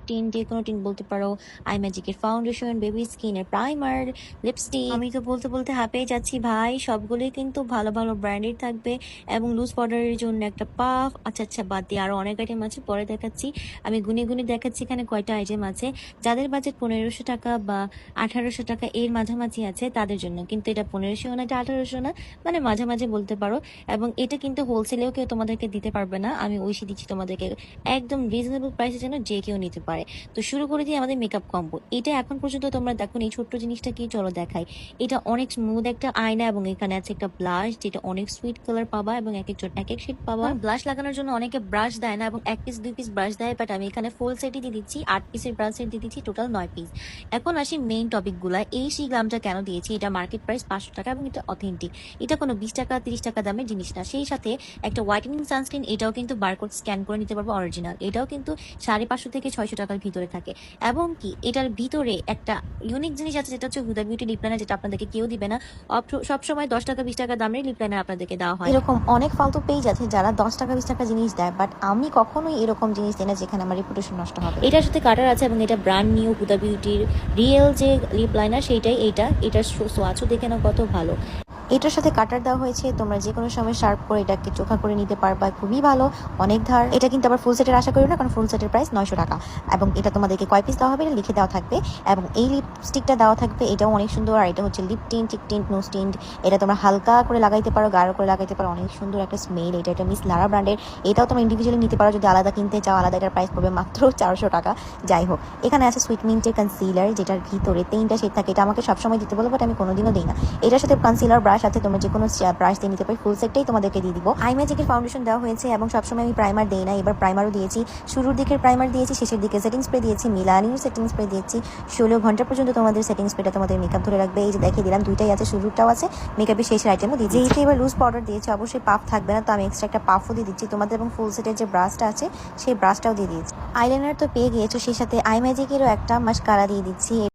Tin, যে কোনো tin বলতে পারো, আই ম্যাজিকের ফাউন্ডেশন, বেবি স্কিনের প্রাইমার, লিপস্টিক। আমি তো বলতে বলতে হাঁপিয়ে যাচ্ছি ভাই। সবগুলোই কিন্তু ভালো ভালো ব্র্যান্ডের থাকবে এবং লুজ পাউডারের জন্য একটা পাফ। আচ্ছা আচ্ছা, বাদ দিয়ে আরো অনেক আইটেম আছে, পরে দেখাচ্ছি। আমি গুনে গুনে দেখাচ্ছি এখানে কয়টা আইটেম আছে। যাদের বাজেট 1500 টাকা বা 1800 টাকা এর মাঝামাঝি আছে তাদের জন্য, কিন্তু এটা 1500 না, এটা 1800 না, মানে মাঝামাঝি বলতে পারো। এবং এটা কিন্তু হোলসেলেও কেউ তোমাদেরকে দিতে পারবে না, আমি ওইসে দিচ্ছি তোমাদেরকে একদম রিজনেবল প্রাইসের জন্য, যে কেউ নিতে পারে। তো শুরু করে দিই আমাদের মেকআপ কম্বো। এটা এখন পর্যন্ত তোমরা দেখো এই ছোট্ট জিনিসটা কি, চলো দেখাই। এটা অনেক স্মুথ একটা আয়না এবং এখানে আছে একটা ব্লাশ, যেটা অনেক সুইট কালার পাবা এবং এক একজন এক এক শেড পাবা। ব্লাশ লাগানোর জন্য অনেকে ব্রাশ দেয় না এবং 1 পিস 2 পিস ব্রাশ দেয়, বাট আমি এখানে ফুল সেটই দিয়ে দিচ্ছি, 8 পিসের ব্রাশ সেট দিয়ে দিচ্ছি, টোটাল 9 পিস। এখন আসি মেইন টপিক গুলা। এই সি গ্লামটা কেন দিয়েছি? এটা মার্কেট প্রাইস 500 টাকা এবং এটা অথেন্টিক। এটা কোনো 20 টাকা 30 টাকা দামের জিনিস না। সেই সাথে একটা হোয়াইটেনিং সানস্ক্রিন, এটাও কিন্তু বারকোড স্ক্যান করে নিতে পারবো, অরিজিনাল। এটাও কিন্তু 550 থেকে 600 টাকার ভিতরে থাকে। এবং কি এটার ভিতরে একটা ইউনিক জিনিস আছে, যেটা হচ্ছে হুদা বিউটি লিপ লাইনার, যেটা আপনাদেরকে কেউ দিবে না। সবসময় 10 টাকা 20 টাকা দামের লিপ লাইনার আপনাদেরকে দেওয়া হয়। এরকম অনেক ফালতু পেজ আছে যারা 10 টাকা 20 টাকা জিনিস দেয়, বাট আমি কখনোই এরকম জিনিস দিই না যেখানে আমার রেপুটেশন নষ্ট হবে। এটার সাথে কাটার আছে এবং এটা ব্র্যান্ড নিউ হুদা বিউটির রিয়েল যে লিপ লাইনার, সেইটাই এটার সোয়াচও দেখে না কত ভালো। এটার সাথে কাটার দেওয়া হয়েছে, তোমরা যে কোনো সময় শার্প করে এটাকে চোখা করে নিতে পারবা, খুবই ভালো। অনেক ধার। এটা কিন্তু আবার ফুল সেটের আশা করি না, কারণ ফুল সেটের প্রাইস 900 টাকা। এবং এটা তোমাদেরকে কয় পিস দেওয়া হবে এটা লিখে দেওয়া থাকবে। এবং এই লিপস্টিকটা দেওয়া থাকবে, এটাও অনেক সুন্দর। আর এটা হচ্ছে লিপ টিন্ট, চিক টিন্ট, নোজ টিন্ট। এটা তোমরা হালকা করে লাগাইতে পারো, গাঢ় করে লাগাইতে পারো, অনেক সুন্দর একটা স্মেল। এটা একটা মিস লারা ব্র্যান্ডের। এটাও তোমরা ইন্ডিভিজুয়ালি নিতে পারো, যদি আলাদা কিনতে চাও আলাদা। এটার প্রাইস পড়বে মাত্র 400 টাকা। যাই হোক, এখানে আছে সুইট মিন্টের কনসিলার, যেটার ভিতরে 3টা শেড থাকে। এটা আমাকে সবসময় দিতে বলো, বাট আমি কোনোদিনও দিই না। এটার সাথে কনসিলার ব্রাশ আছে, তোমরা যে কোনো ব্রাশ দিয়ে নিতে পারি, ফুল সেটটাই তোমাদেরকে দিয়ে দিব। আই ম্যাজিকের ফাউন্ডেশন দেওয়া হয়েছে এবং সবসময় আমি প্রাইমার দেই না, এবার প্রাইমারও দিয়েছি। শুরুর দিকের প্রাইমার দিয়েছি, শেষের দিকে সেটিং স্প্রে দিয়েছি, মিলানির সেটিং স্প্রে দিয়েছি। 16 ঘন্টা পর্যন্ত তোমাদের সেটিং স্প্রেটা তোমাদের মেকআপ ধরে রাখবে। এই যে দেখিয়ে দিলাম, দুইটাই আছে, শুরুরটাও আছে, মেকআপের শেষের আইটেমও দিয়েছি। যেহেতু এবার লুজ পাউডার দিয়েছি, অবশ্যই পাফ থাকবে না, তো আমি এক্সট্রা একটা পাফও দিয়ে দিচ্ছি তোমাদের। এবং ফুল সেটের যে ব্রাশটা আছে সেই ব্রাশটাও দিয়ে দিয়েছি। আইলাইনার তো পেয়ে গিয়েছো, সেই সাথে আই ম্যাজিকেরও একটা মাস্কারা দিয়ে দিচ্ছি।